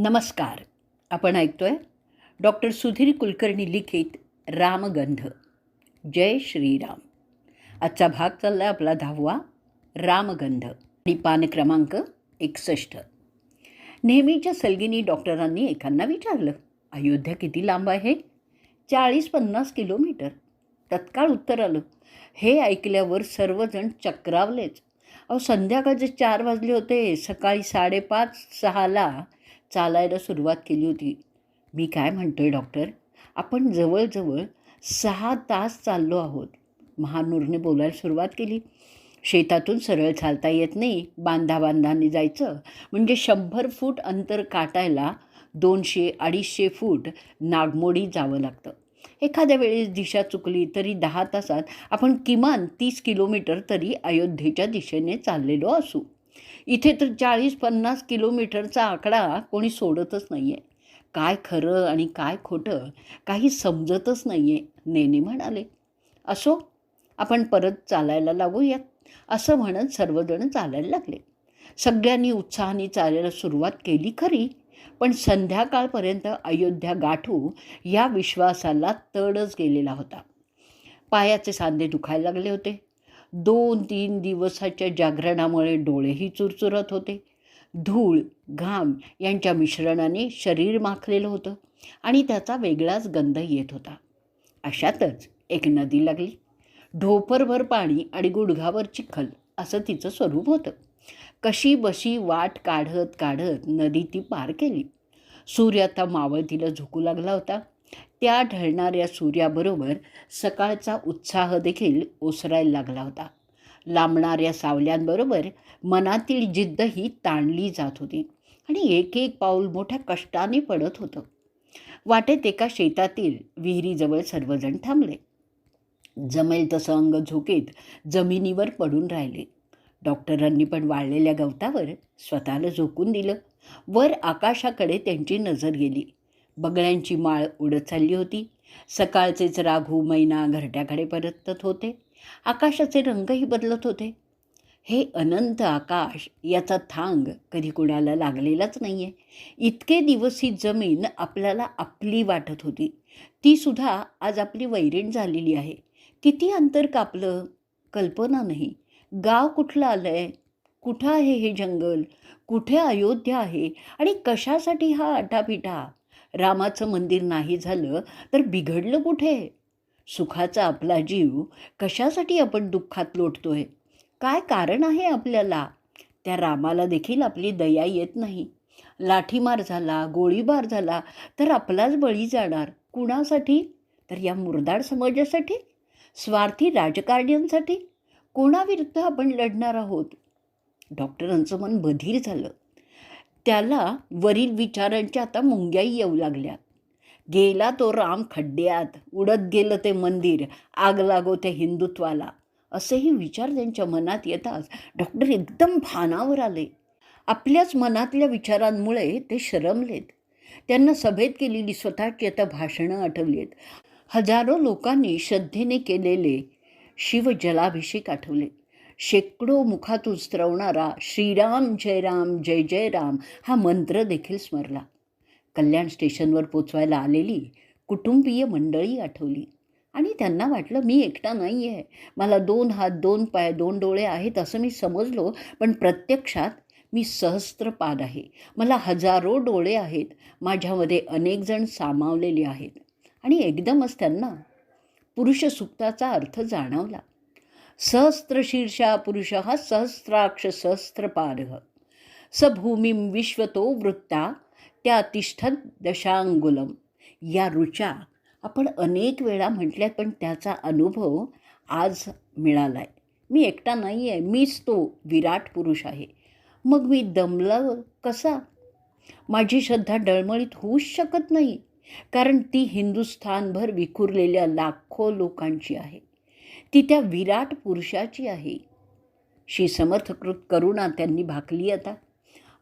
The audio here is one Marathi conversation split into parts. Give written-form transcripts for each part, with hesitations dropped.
नमस्कार. आपण ऐकतोय डॉक्टर सुधीर कुलकर्णी लिखित रामगंध. जय श्रीराम. आजचा भाग चालला आहे आपला 10वा रामगंध आणि पान क्रमांक 61. नेहमीच्या सलगिनी डॉक्टरांनी एकांना विचारलं, अयोध्या किती लांब आहे? 40-50 किलोमीटर. तत्काळ उत्तर आलं. हे ऐकल्यावर सर्वजण चक्रावलेच. संध्याकाळचे 4 वाजले होते. सकाळी 5:30-6ला चालायला सुरुवात केली होती. मी काय म्हणतोय डॉक्टर, आपण जवळजवळ 6 तास चाललो आहोत. महानूरने बोलायला सुरुवात केली. शेतातून सरळ चालता येत नाही. बांधाबांधाने जायचं म्हणजे 100 फूट अंतर काटायला 200-250 फूट नागमोडी जावं लागतं. एखाद्या वेळेस दिशा चुकली तरी 10 तासात आपण किमान 30 किलोमीटर तरी अयोध्येच्या दिशेने चाललेलो असू. इथे तर 40-50 किलोमीटरचा आकडा कोणी सोडतच नाही आहे. काय खरं आणि काय खोटं काही समजतच नाही आहे, नेने म्हणाले. असो, आपण परत चालायला लागूयात, असं म्हणत सर्वजण चालायला लागले. सगळ्यांनी उत्साहाने चालायला सुरुवात केली खरी, पण संध्याकाळपर्यंत अयोध्या गाठू या विश्वासाला तडच गेलेला होता. पायाचे सांधे दुखायला लागले होते. 2-3 दिवसाच्या जागरणामुळे डोळेही चुरचुरत होते. धूळ, घाम यांच्या मिश्रणाने शरीर माखलेलं होतं आणि त्याचा वेगळाच गंध येत होता. अशातच एक नदी लागली. ढोपरभर पाणी आणि गुडघावर चिखल असं तिचं स्वरूप होतं. कशी बशी वाट काढत काढत नदी ती पार केली. सूर्य आता मावळतीला झुकू लागला होता. त्या ढळणाऱ्या सूर्याबरोबर सकाळचा उत्साह देखील ओसरायला लागला होता. लांबणाऱ्या सावल्यांबरोबर मनातील जिद्दही ताणली जात होती आणि एक एक पाऊल मोठ्या कष्टाने पडत होतं. वाटेत एका शेतातील विहिरीजवळ सर्वजण थांबले. जमेल तसं अंग झोकेत जमिनीवर पडून राहिले. डॉक्टरांनी पण वाळलेल्या गवतावर स्वतःला झोकून दिलं. वर आकाशाकडे त्यांची नजर गेली. बगळ्यांची माळ उडत चालली होती. सकाळचेच राघू मैना घरट्याकडे परतत होते. आकाशाचे रंगही बदलत होते. हे अनंत आकाश, याचा थांग कधी कुणाला लागलेलाच नाही आहे. इतके दिवस ही जमीन आपल्याला आपली वाटत होती, ती सुद्धा आज आपली वैरीण झालेली आहे. किती अंतर कापलं, कल्पना नाही. गाव कुठलं आलं आहे, कुठं आहे हे जंगल, कुठे अयोध्या आहे आणि कशासाठी हा आटापिटा. रामाचं मंदिर नाही झालं तर बिघडलं कुठे? सुखाचा आपला जीव कशासाठी आपण दुःखात लोटतोय? काय कारण आहे आपल्याला? त्या रामाला देखील आपली दया येत नाही. लाठीमार झाला, गोळीबार झाला तर आपलाच बळी जाणार. कुणासाठी? तर या मुरदाड समाजासाठी, स्वार्थी राजकारण्यांसाठी. कोणाविरुद्ध आपण लढणार आहोत? डॉक्टरांचं मन बधीर झालं. त्याला वरील विचारांच्या आता मुंग्याही येऊ लागल्या. गेला तो राम खड्ड्यात, उडत गेलं ते मंदिर, आग लागो त्या हिंदुत्वाला, असेही विचार त्यांच्या मनात येताच डॉक्टर एकदम भानावर आले. आपल्याच मनातल्या विचारांमुळे ते शरमलेत. त्यांना सभेत केलेली स्वतःची आता भाषणं आठवलीत. हजारो लोकांनी श्रद्धेने केलेले शिवजलाभिषेक आठवले. शेकडो मुखातून स्त्रवणारा श्रीराम जय राम जय जय राम हा मंत्र देखील स्मरला. कल्याण स्टेशनवर पोचवायला आलेली कुटुंबीय मंडळी आठवली आणि त्यांना वाटलं, मी एकटा नाही आहे. मला 2 हात, 2 पाय, 2 डोळे आहेत असं मी समजलो, पण प्रत्यक्षात मी सहस्त्रपाद आहे. मला हजारो डोळे आहेत. माझ्यामध्ये अनेक जण सामावलेले आहेत. आणि एकदमच त्यांना पुरुष सुक्ताचा अर्थ जाणवला. सहस्त्रशीर्षा पुरुषः सहस्राक्ष सहस्त्रपादः स भूमिं विश्वतो वृत्ता त्या तिष्ठत दशांगुलम. या ऋचा आपण अनेक वेळा म्हटल्यात, पण त्याचा अनुभव आज मिळाला आहे. मी एकटा नाही आहे, मीच तो विराट पुरुष आहे. मग मी दमला कसा? माझी श्रद्धा डळमळीत होऊच शकत नाही, कारण ती हिंदुस्थानभर विखुरलेल्या लाखो लोकांची आहे. ती त्या विराट पुरुषाची आहे. श्री समर्थकृत करुणा त्यांनी भाकली आता.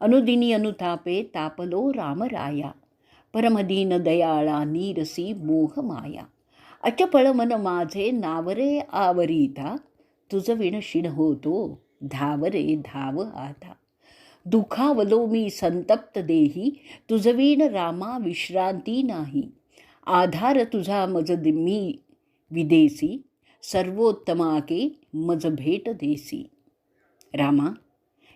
अनुदिनी अनुतापे तापलो रामराया, परमदीन दयाळा नीरसी मोह माया. अचपळ मन माझे नावरे आवरीता, तुझ विण शिण होतो धावरे धाव आता. दुखावलो मी संतप्त देही, तुझवीन रामा विश्रांती नाही. आधार तुझा मज मी विदेसी, सर्वोत्तमाके मज भेट देसी. रामा,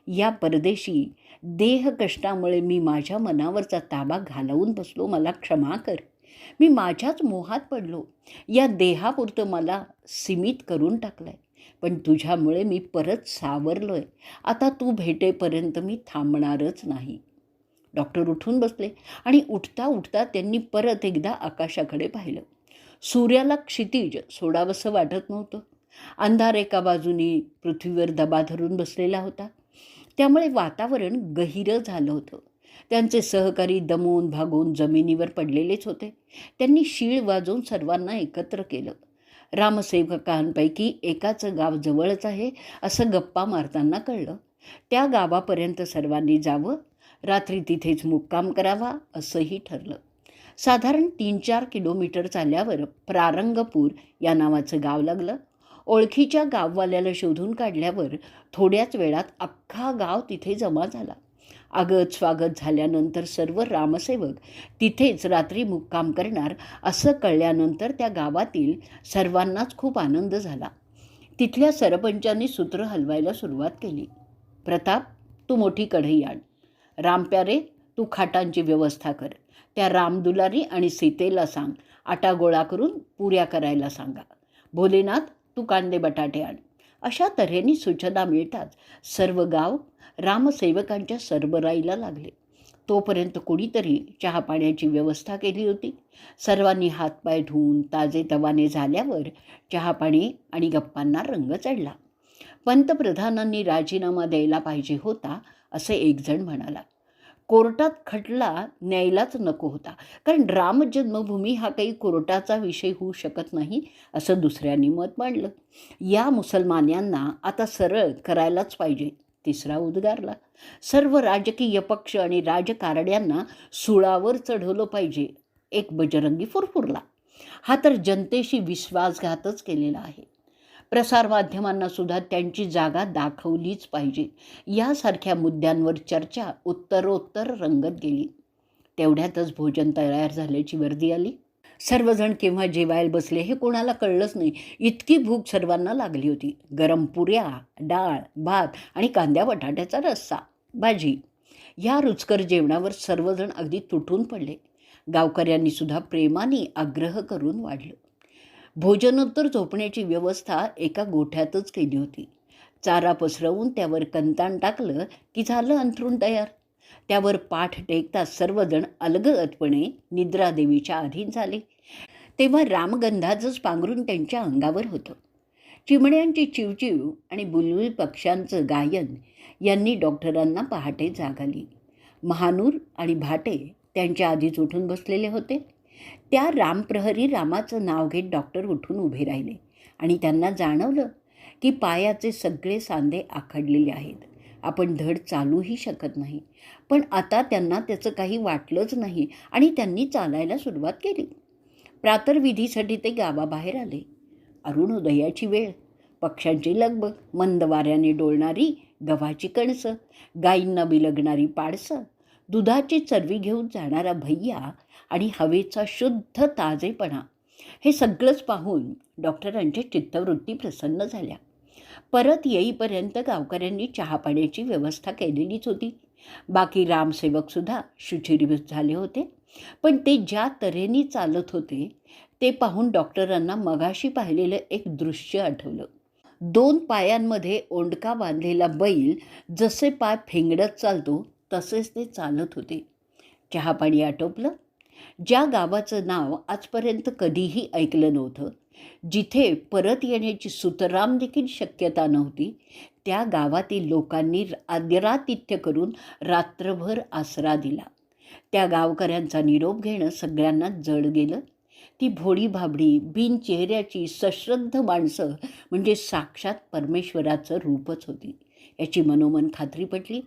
या परदेशी देह कष्टामुळे मी माझ्या मनावरचा ताबा घालवून बसलो. मला क्षमा कर. मी माझ्याच मोहात पडलो. या देहापुरतं मला सीमित करून टाकलं आहे. पण तुझ्यामुळे मी परत सावरलो आहे. आता तू भेटेपर्यंत मी थांबणारच नाही. डॉक्टर उठून बसले आणि उठता उठता त्यांनी परत एकदा आकाशाकडे पाहिलं. सूर्याला क्षितिज सोडावंसं वाटत नव्हतं. अंधार एका बाजूनी पृथ्वीवर दबा धरून बसलेला होता. त्यामुळे वातावरण गहिरं झालं होतं. त्यांचे सहकारी दमून भागून जमिनीवर पडलेलेच होते. त्यांनी शीळ वाजवून सर्वांना एकत्र केलं. रामसेवकांपैकी एकाचं गाव जवळच आहे असं गप्पा मारताना कळलं. त्या गावापर्यंत सर्वांनी जावं, रात्री तिथेच मुक्काम करावा असंही ठरलं. साधारण 3-4 किलोमीटर चालल्यावर प्रारंगपूर या नावाचं गाव लागलं. ओळखीच्या गाववाल्याला शोधून काढल्यावर थोड्याच वेळात अख्खा गाव तिथे जमा झाला. आगत स्वागत झाल्यानंतर सर्व रामसेवक तिथेच रात्री मुक्काम करणार असं कळल्यानंतर त्या गावातील सर्वांनाच खूप आनंद झाला. तिथल्या सरपंचांनी सूत्र हलवायला सुरुवात केली. प्रताप, तू मोठी कढई आण. रामप्यारे, तू खाटांची व्यवस्था कर. त्या रामदुलारी आणि सीतेला सांग आटा गोळा करून पुऱ्या करायला सांगा. भोलेनाथ, तू कांदे बटाटे आण. अशा तऱ्हेने सूचना मिळताच सर्व गाव रामसेवकांच्या सरबराईला लागले. तोपर्यंत कोणीतरी चहापाण्याची व्यवस्था केली होती. सर्वांनी हातपाय धुवून ताजेतवाने झाल्यावर चहापाणी आणि गप्पांना रंग चढला. पंतप्रधानांनी राजीनामा द्यायला पाहिजे होता असे एकजण म्हणाला. कोर्टात खटला न्यायलाच नको होता, कारण रामजन्मभूमी हा काही कोर्टाचा विषय होऊ शकत नाही असं दुसऱ्यांनी मत मांडलं. या मुसलमानांना आता सरळ करायलाच पाहिजे, तिसरा उद्गारला. सर्व राजकीय पक्ष आणि राजकारण्यांना सुळावर चढवलं पाहिजे, एक बजरंगी फुरफुरला. हा तर जनतेशी विश्वासघातच केलेला आहे. प्रसारमाध्यमांना सुद्धा त्यांची जागा दाखवलीच पाहिजे, यासारख्या मुद्द्यांवर चर्चा उत्तरोत्तर रंगत गेली. तेवढ्यातच भोजन तयार झाल्याची वर्दी आली. सर्वजण केव्हा जेवायला बसले हे कोणाला कळलंच नाही. इतकी भूक सर्वांना लागली होती. गरम पुऱ्या, डाळ, भात आणि कांद्या बटाट्याचा रस्सा, भाजी, या रुचकर जेवणावर सर्वजण अगदी तुटून पडले. गावकऱ्यांनी सुद्धा प्रेमाने आग्रह करून वाढलं. भोजनोत्तर झोपण्याची व्यवस्था एका गोठ्यातच केली होती. चारा पसरवून त्यावर कंताण टाकलं की झालं अंथरूण तयार. त्यावर पाठ टेकताच सर्वजण अलगदपणे निद्रादेवीच्या अधीन झाले. तेव्हा रामगंधाचंच पांघरून त्यांच्या अंगावर होतं. चिमण्यांची चिवचिव आणि बुलबुल पक्ष्यांचं गायन यांनी डॉक्टरांना पहाटे जाग आली. महानूर आणि भाटे त्यांच्या आधीच उठून बसलेले होते. त्या रामप्रहरी रामाचं नाव घेत डॉक्टर उठून उभे राहिले आणि त्यांना जाणवलं की पायाचे सगळे सांधे आखडलेले आहेत. आपण धड चालूही शकत नाही. पण आता त्यांना त्याचं काही वाटलंच नाही आणि त्यांनी चालायला सुरुवात केली. प्रातर्विधीसाठी ते गावाबाहेर आले. अरुणोदयाची वेळ, पक्ष्यांची लगबग, मंद वाऱ्याने डोलणारी गव्हाची कणसं, गायींना बिलगणारी पाडसं, दुधाची चरवी घेऊन जाणारा भैया आणि हवेचा शुद्ध ताजेपणा, हे सगळंच पाहून डॉक्टरांच्या चित्तवृत्ती प्रसन्न झाल्या. परत येईपर्यंत गावकऱ्यांनी चहापाण्याची व्यवस्था केलेलीच होती. बाकी रामसेवकसुद्धा शुचिर्भूत झाले होते. पण ते ज्या तऱ्हेने चालत होते ते पाहून डॉक्टरांना मगाशी पाहिलेलं एक दृश्य आठवलं. 2 पायांमध्ये ओंडका बांधलेला बैल जसे पाय फेंगडत चालतो तसेच ते चालत होते. चहापाणी आटोपलं. ज्या गावाचं नाव आजपर्यंत कधीही ऐकलं नव्हतं, जिथे परत येण्याची सुतराम देखील शक्यता नव्हती, त्या गावातील लोकांनी आदरातिथ्य करून रात्रभर आसरा दिला. त्या गावकऱ्यांचा निरोप घेणं सगळ्यांना जड गेलं. ती भोळी भाबडी, बिन चेहऱ्याची सश्रद्ध माणसं म्हणजे साक्षात परमेश्वराचं रूपच होती, याची मनोमन खात्री पटली.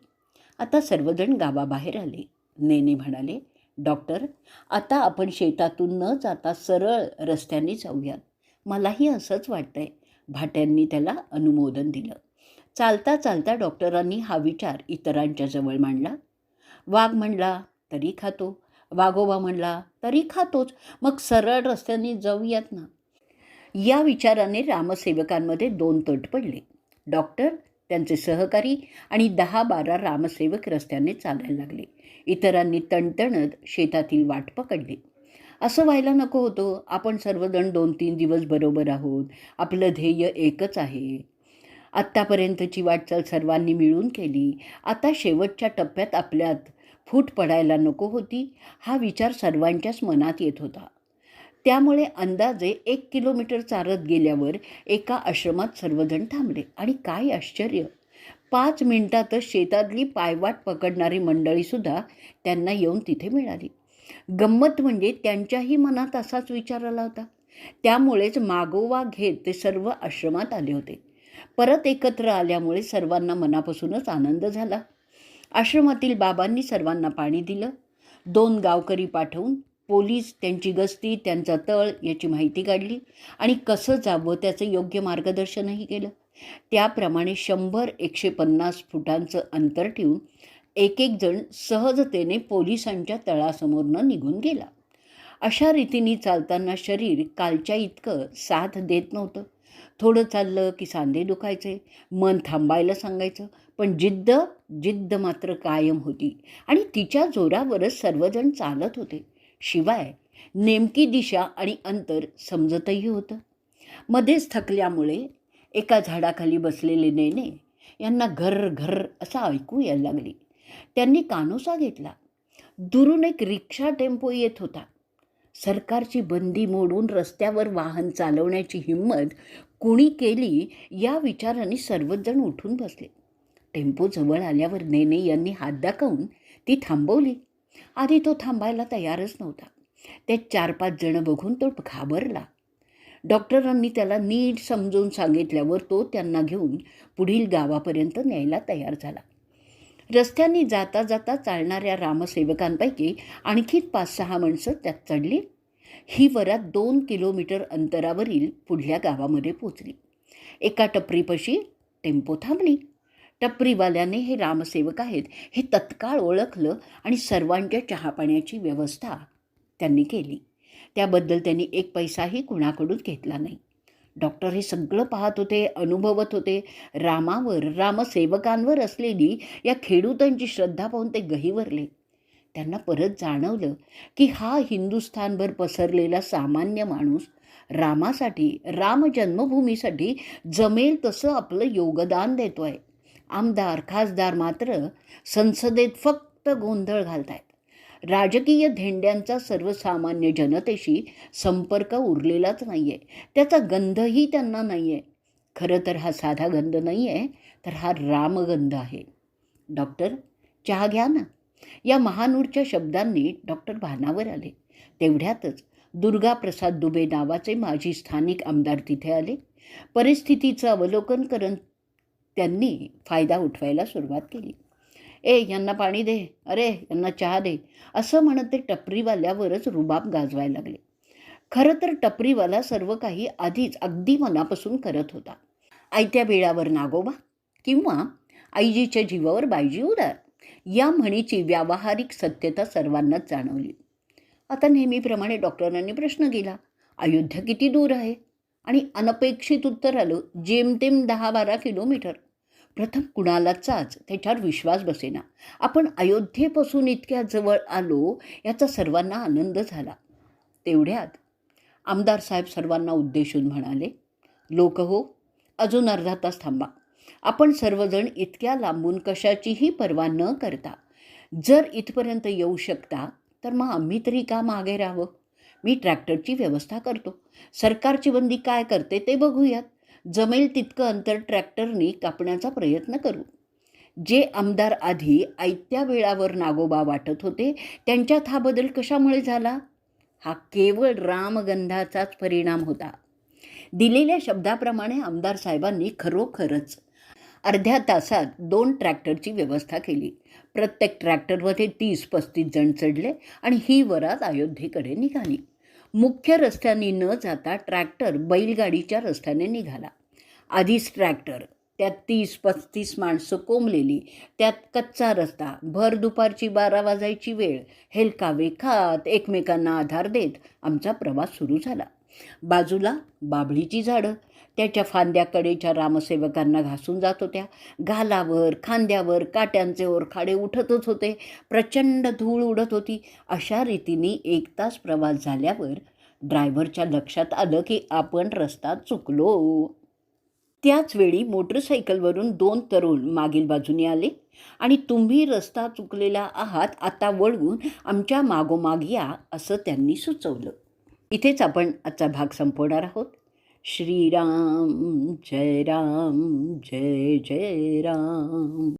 आता सर्वजण गावाबाहेर आले. नेने म्हणाले, डॉक्टर, आता आपण शेतातून न जाता सरळ रस्त्याने जाऊयात. मलाही असंच वाटतंय. भाट्यांनी त्याला अनुमोदन दिलं. चालता चालता डॉक्टरांनी हा विचार इतरांच्या जवळ मांडला. वाघ म्हणला तरी खातो, वाघोबा म्हणला तरी खातोच, मग सरळ रस्त्याने जाऊयात ना. या विचाराने रामसेवकांमध्ये दोन तट पडले. डॉक्टर, त्यांचे सहकारी आणि 10-12 रामसेवक रस्त्याने चालायला लागले. इतरांनी तणतणत शेतातील वाट पकडली. असं व्हायला नको होतं. आपण सर्वजण 2-3 दिवस बरोबर आहोत. आपलं ध्येय एकच आहे. आत्तापर्यंतची वाटचाल सर्वांनी मिळून केली. आता शेवटच्या टप्प्यात आपल्यात फूट पडायला नको होती, हा विचार सर्वांच्याच मनात येत होता. त्यामुळे अंदाजे 1 किलोमीटर चालत गेल्यावर एका आश्रमात सर्वजण थांबले. आणि काय आश्चर्य, 5 मिनिटातच शेतातली पायवाट पकडणारी मंडळीसुद्धा त्यांना येऊन तिथे मिळाली. गंमत म्हणजे त्यांच्याही मनात असाच विचार आला होता. त्यामुळेच मागोवा घेत ते सर्व आश्रमात आले होते. परत एकत्र आल्यामुळे सर्वांना मनापासूनच आनंद झाला. आश्रमातील बाबांनी सर्वांना पाणी दिलं. 2 गावकरी पाठवून पोलीस त्यांची गस्ती, त्यांचा तळ याची माहिती काढली आणि कसं जावं त्याचं योग्य मार्गदर्शनही केलं. त्याप्रमाणे 100-150 फुटांचं अंतर ठेवून एक जण सहजतेने पोलिसांच्या तळासमोरनं निघून गेला. अशा रीतीने चालताना शरीर कालच्या इतकं साथ देत नव्हतं. थोडं चाललं की सांधे दुखायचे, मन थांबायला सांगायचं, पण जिद्द मात्र कायम होती आणि तिच्या जोरावरच सर्वजण चालत होते. शिवाय नेमकी दिशा आणि अंतर समजतही होतं. मध्येच थकल्यामुळे एका झाडाखाली बसलेले नेने यांना घर घर असं ऐकू यायला लागले. त्यांनी कानोसा घेतला. दुरून एक रिक्षा टेम्पो येत होता. सरकारची बंदी मोडून रस्त्यावर वाहन चालवण्याची हिंमत कोणी केली या विचाराने सर्वच जण उठून बसले. टेम्पो जवळ आल्यावर नेने यांनी हात दाखवून ती थांबवली. आधी तो थांबायला तयारच नव्हता. ते 4-5 जण बघून तो घाबरला. डॉक्टरांनी त्याला नीट समजून सांगितल्यावर तो त्यांना घेऊन पुढील गावापर्यंत न्यायला तयार झाला. रस्त्याने जाता जाता चालणाऱ्या रामसेवकांपैकी आणखी 5-6 माणसं त्यात चढली. ही वरात 2 किलोमीटर अंतरावरील पुढल्या गावामध्ये पोचली. एका टपरीपाशी टेम्पो थांबली. टपरीवाल्याने हे रामसेवक आहेत हे तत्काळ ओळखलं आणि सर्वांच्या चहापाण्याची व्यवस्था त्यांनी केली. त्याबद्दल त्यांनी 1 पैसाही कुणाकडून घेतला नाही. डॉक्टर हे सगळं पाहत होते, अनुभवत होते. रामसेवकांवर असलेली या खेडूतांची श्रद्धा पाहून ते गहिवरले. त्यांना परत जाणवलं की हा हिंदुस्थानभर पसरलेला सामान्य माणूस रामासाठी, राम जन्मभूमीसाठी जमेल तसं आपलं योगदान देतो आहे. आमदार, खासदार मात्र संसदेत फक्त गोंधळ घालत आहेत. राजकीय धेंड्यांचा सर्वसामान्य जनतेशी संपर्क उरलेलाच नाही आहे. त्याचा गंधही त्यांना नाही आहे. खरं तर हा साधा गंध नाही आहे, तर हा रामगंध आहे. डॉक्टर, चहा घ्या ना. या महानूरच्या शब्दांनी डॉक्टर भानावर आले. तेवढ्यातच दुर्गाप्रसाद दुबे नावाचे माजी स्थानिक आमदार तिथे आले. परिस्थितीचं अवलोकन करून त्यांनी फायदा उठवायला सुरुवात केली. यांना पाणी दे, अरे यांना चहा दे, असं म्हणत ते टपरीवाल्यावरच रुबाब गाजवायला लागले. खरं तर टपरीवाला सर्व काही आधीच अगदी मनापासून करत होता. आयत्या बिळावर नागोबा किंवा आईजीच्या जीवावर बायजी उदार या म्हणीची व्यावहारिक सत्यता सर्वांनाच जाणवली. आता नेहमीप्रमाणे डॉक्टरांनी प्रश्न केला, अयोध्या किती दूर आहे? आणि अनपेक्षित उत्तर आलं, जेमतेम 10-12 किलोमीटर. प्रथम कुणालाचाच त्याच्यावर विश्वास बसेना. आपण अयोध्येपासून इतक्या जवळ आलो याचा सर्वांना आनंद झाला. तेवढ्यात आमदार साहेब सर्वांना उद्देशून म्हणाले, लोक हो, अजून अर्धा तास थांबा. आपण सर्वजण इतक्या लांबून कशाचीही पर्वा न करता जर इथपर्यंत येऊ शकता तर मग आम्ही तरी का मागे राहावं? मी ट्रॅक्टरची व्यवस्था करतो. सरकारची बंदी काय करते ते बघूयात. जमेल तितकं अंतर ट्रॅक्टरनी कापण्याचा प्रयत्न करू. जे आमदार आधी आयत्या वेळावर नागोबा वाटत होते त्यांच्यात हा बदल कशामुळे झाला? हा केवळ रामगंधाचाच परिणाम होता. दिलेल्या शब्दाप्रमाणे आमदार साहेबांनी खरोखरच अर्ध्या तासात 2 ट्रॅक्टरची व्यवस्था केली. प्रत्येक ट्रॅक्टरमध्ये 30-35 जण चढले आणि ही वरात अयोध्येकडे निघाली. मुख्य रस्त्याने न जाता ट्रॅक्टर बैलगाडीच्या रस्त्याने निघाला. आधीच ट्रॅक्टर त्यात 30-35 माणसं कोंबलेली, त्यात कच्चा रस्ता, भर दुपारची 12 वाजायची वेळ. हेलकावे खात, एकमेकांना आधार देत आमचा प्रवास सुरू झाला. बाजूला बाभळीची झाडं त्याच्या फांद्याकडेच्या रामसेवकांना घासून जात होत्या. गालावर, खांद्यावर काट्यांचे ओरखाडे उठतच होते. प्रचंड धूळ उडत होती. अशा रीतीने 1 तास प्रवास झाल्यावर ड्रायव्हरच्या लक्षात आलं की आपण रस्ता चुकलो. त्याच वेळी मोटरसायकलवरून 2 तरुण मागील बाजूने आले आणि तुम्ही रस्ता चुकलेला आहात, आता वळवून आमच्या मागोमाग या, असं त्यांनी सुचवलं. इथेच आपण आजचा भाग संपवणार आहोत. श्रीराम जय राम, जय जय राम.